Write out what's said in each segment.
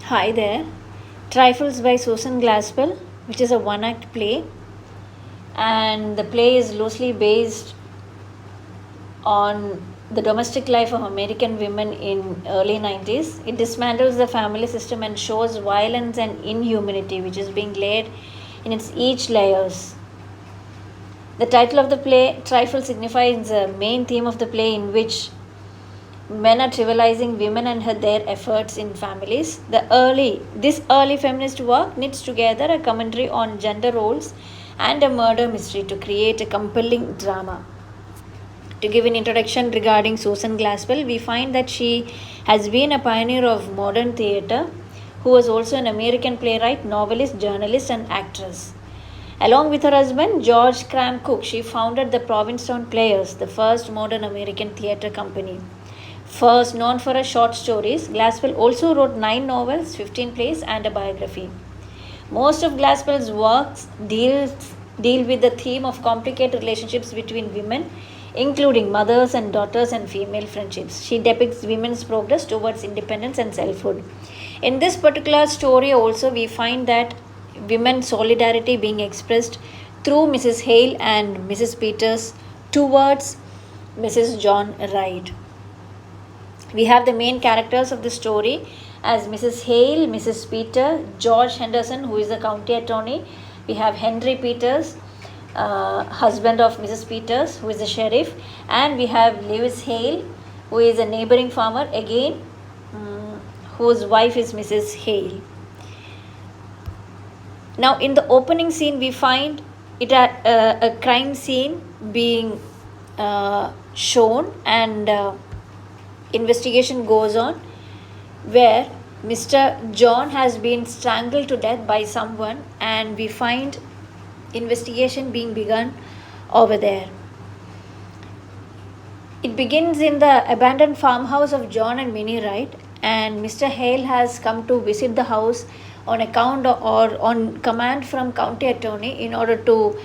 Hi there. Trifles by Susan Glaspell, which is a one-act play, and the play is loosely based on the domestic life of American women in early 90s. It dismantles the family system and shows violence and inhumanity which is being laid in its each layers. The title of the play, Trifle, signifies the main theme of the play in which men are trivializing women and their efforts in families. This early feminist work knits together a commentary on gender roles and a murder mystery to create a compelling drama. To give an introduction regarding Susan Glaspell, we find that she has been a pioneer of modern theatre, who was also an American playwright, novelist, journalist, and actress. Along with her husband, George Cram Cook, she founded the Provincetown Players, the first modern American theatre company. First known for her short stories, Glaspell also wrote 9 novels, 15 plays, and a biography. Most of Glaspell's works deal with the theme of complicated relationships between women, including mothers and daughters and female friendships. She depicts women's progress towards independence and selfhood. In this particular story also, we find that women's solidarity being expressed through Mrs. Hale and Mrs. Peters towards Mrs. John Wright. We have the main characters of the story as Mrs. Hale, Mrs. Peter, George Henderson, who is the county attorney. We have Henry Peters, husband of Mrs. Peters, who is the sheriff, and we have Lewis Hale, who is a neighboring farmer, again, whose wife is Mrs. Hale. Now, in the opening scene, we find it a crime scene being shown, and investigation goes on, where Mr. John has been strangled to death by someone, and we find investigation being begun over there. It begins in the abandoned farmhouse of John and Minnie Wright, and Mr. Hale has come to visit the house on account or on command from county attorney in order to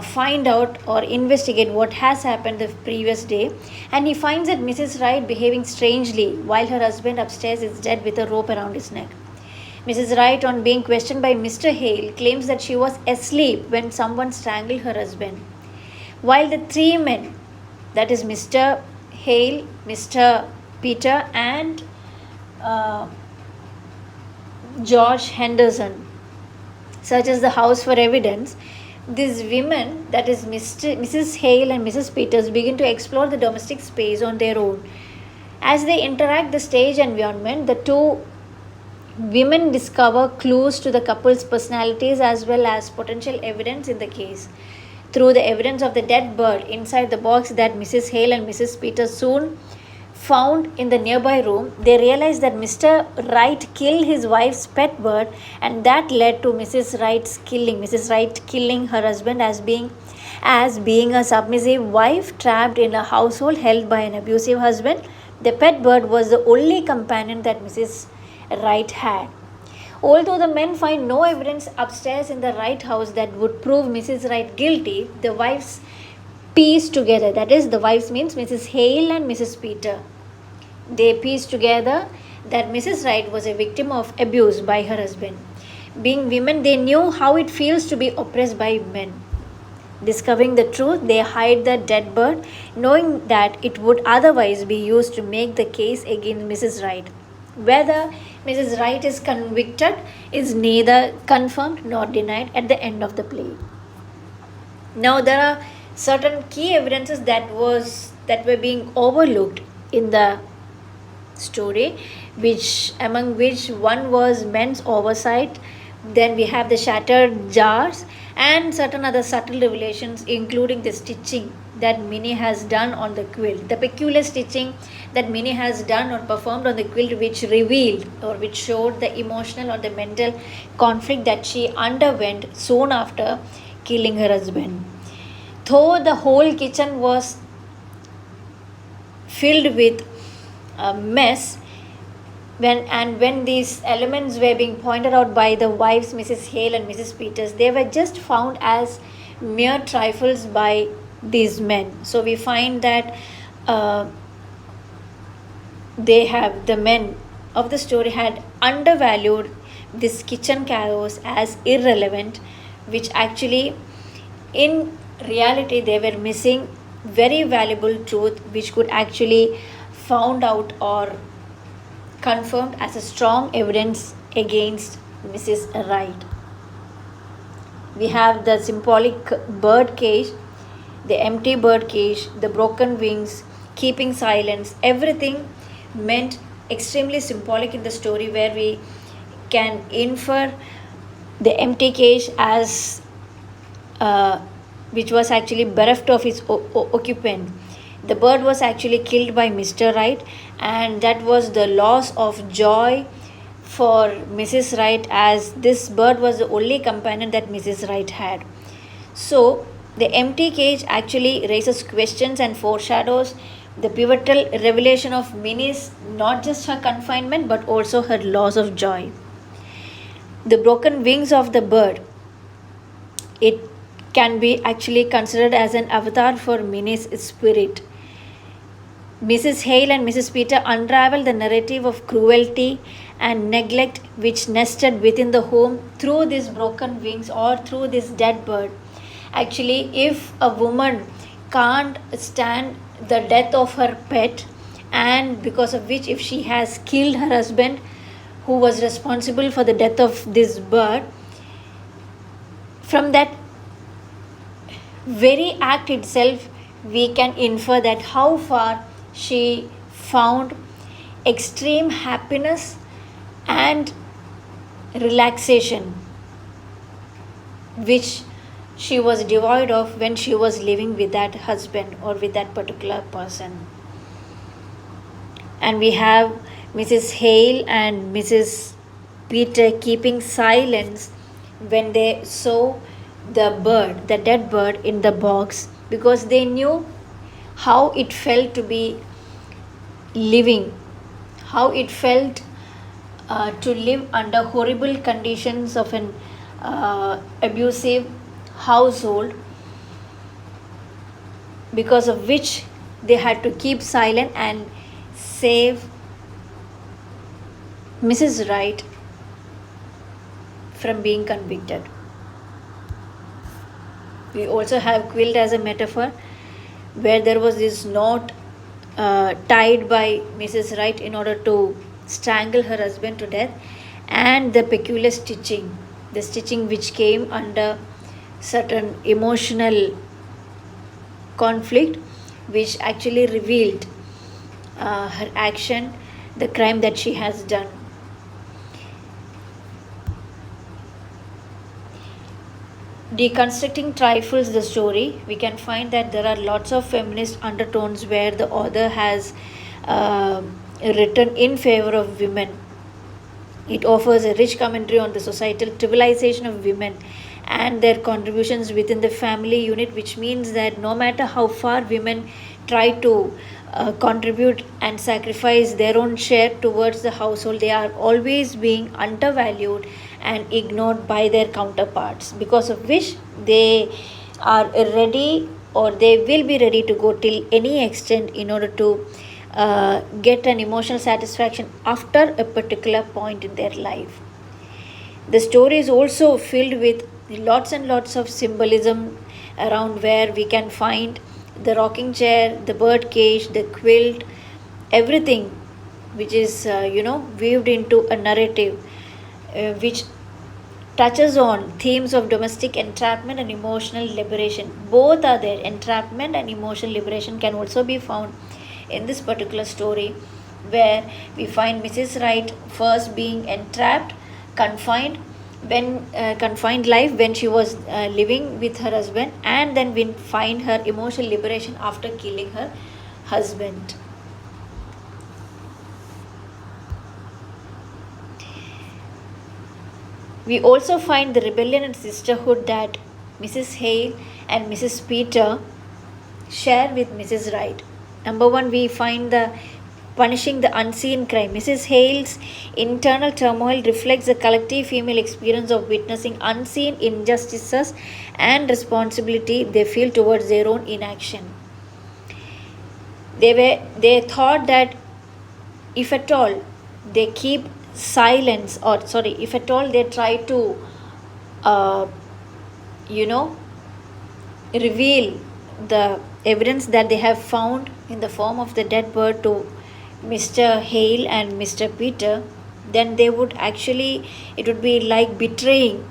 find out or investigate what has happened the previous day, and he finds that Mrs. Wright behaving strangely while her husband upstairs is dead with a rope around his neck. Mrs. Wright, on being questioned by Mr. Hale, claims that she was asleep when someone strangled her husband. While the 3 men, that is Mr. Hale, Mr. Peter, and George Henderson, searches the house for evidence, these women, that is Mrs. Hale and Mrs. Peters, begin to explore the domestic space on their own. As they interact the stage environment, the 2 women discover clues to the couple's personalities as well as potential evidence in the case. Through the evidence of the dead bird inside the box that Mrs. Hale and Mrs. Peters soon found in the nearby room, they realize that Mr. Wright killed his wife's pet bird, and that led to Mrs. Wright killing her husband as being a submissive wife trapped in a household held by an abusive husband. The pet bird was the only companion that Mrs. Wright had. Although the men find no evidence upstairs in the Wright house that would prove Mrs. Wright guilty, the wives piece together, that is, the wives means Mrs. Hale and Mrs. Peter, they piece together that Mrs. Wright was a victim of abuse by her husband. Being women, they knew how it feels to be oppressed by men. Discovering the truth, they hide the dead bird, knowing that it would otherwise be used to make the case against Mrs. Wright. Whether Mrs. Wright is convicted is neither confirmed nor denied at the end of the play. Now, there are certain key evidences that were being overlooked in the story, among which one was men's oversight. Then we have the shattered jars and certain other subtle revelations, including the stitching that Minnie has done on the quilt, the peculiar stitching that Minnie has done or performed on the quilt, which revealed or which showed the emotional or the mental conflict that she underwent soon after killing her husband. Though the whole kitchen was filled with a mess, when these elements were being pointed out by the wives, Mrs. Hale and Mrs. Peters, they were just found as mere trifles by these men. So we find that the men of the story had undervalued this kitchen chaos as irrelevant, which actually, in reality, they were missing very valuable truth which could actually found out or confirmed as a strong evidence against Mrs. Wright. We have the symbolic bird cage, the empty bird cage, the broken wings, keeping silence. Everything meant extremely symbolic in the story, where we can infer the empty cage as which was actually bereft of its occupant. The bird was actually killed by Mr. Wright, and that was the loss of joy for Mrs. Wright, as this bird was the only companion that Mrs. Wright had. So, the empty cage actually raises questions and foreshadows the pivotal revelation of Minnie's, not just her confinement but also her loss of joy. The broken wings of the bird, it can be actually considered as an avatar for Minnie's spirit. Mrs. Hale and Mrs. Peter unravel the narrative of cruelty and neglect which nested within the home through these broken wings or through this dead bird. Actually, if a woman can't stand the death of her pet, and because of which, if she has killed her husband who was responsible for the death of this bird, from that very act itself, we can infer that how far she found extreme happiness and relaxation, which she was devoid of when she was living with that husband or with that particular person. And we have Mrs. Hale and Mrs. Peter keeping silence when they saw the bird, the dead bird in the box, because they knew how it felt to be living, how it felt to live under horrible conditions of an abusive household, because of which they had to keep silent and save Mrs. Wright from being convicted. We also have quilt as a metaphor, where there was this knot tied by Mrs. Wright in order to strangle her husband to death, and the peculiar stitching, the stitching which came under certain emotional conflict, which actually revealed her action, the crime that she has done. Deconstructing Trifles, the story, we can find that there are lots of feminist undertones where the author has written in favor of women. It offers a rich commentary on the societal trivialization of women and their contributions within the family unit, which means that no matter how far women try to contribute and sacrifice their own share towards the household, they are always being undervalued and ignored by their counterparts, because of which they are ready, or they will be ready to go till any extent in order to get an emotional satisfaction after a particular point in their life. The story is also filled with lots and lots of symbolism around, where we can find the rocking chair, the bird cage, the quilt, everything which is weaved into a narrative which touches on themes of domestic entrapment and emotional liberation. Both are there. Entrapment and emotional liberation can also be found in this particular story, where we find Mrs. Wright first being entrapped, confined life when she was living with her husband, and then we find her emotional liberation after killing her husband. We also find the rebellion and sisterhood that Mrs. Hale and Mrs. Peter share with Mrs. Wright. Number one, we find the punishing the unseen crime. Mrs. Hale's internal turmoil reflects the collective female experience of witnessing unseen injustices and responsibility they feel towards their own inaction. They thought that if at all they keep silence, or sorry, if at all they try to uh, you know reveal the evidence that they have found in the form of the dead bird to Mr. Hale and Mr. Peter, then they would actually, it would be like betraying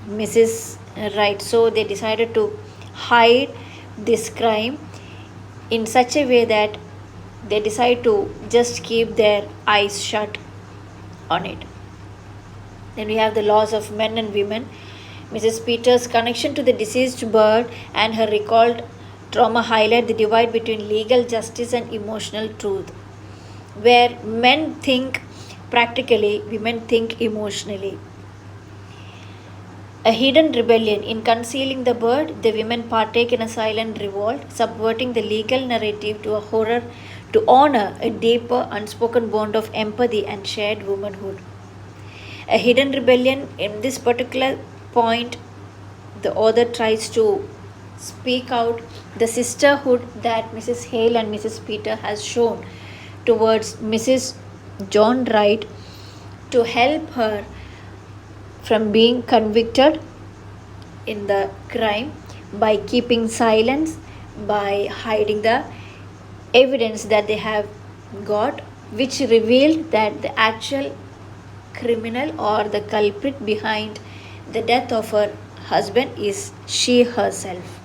Mrs. Wright. So they decided to hide this crime in such a way that they decide to just keep their eyes shut on it. Then we have the laws of men and women. Mrs. Peters' connection to the deceased bird and her recalled trauma highlight the divide between legal justice and emotional truth. Where men think practically, women think emotionally. A hidden rebellion. In concealing the bird, the women partake in a silent revolt, subverting the legal narrative to a horror to honor a deeper unspoken bond of empathy and shared womanhood. A hidden rebellion. In this particular point, the author tries to speak out the sisterhood that Mrs. Hale and Mrs. Peter has shown towards Mrs. John Wright to help her from being convicted in the crime by keeping silence, by hiding the evidence that they have got, which revealed that the actual criminal or the culprit behind the death of her husband is she herself.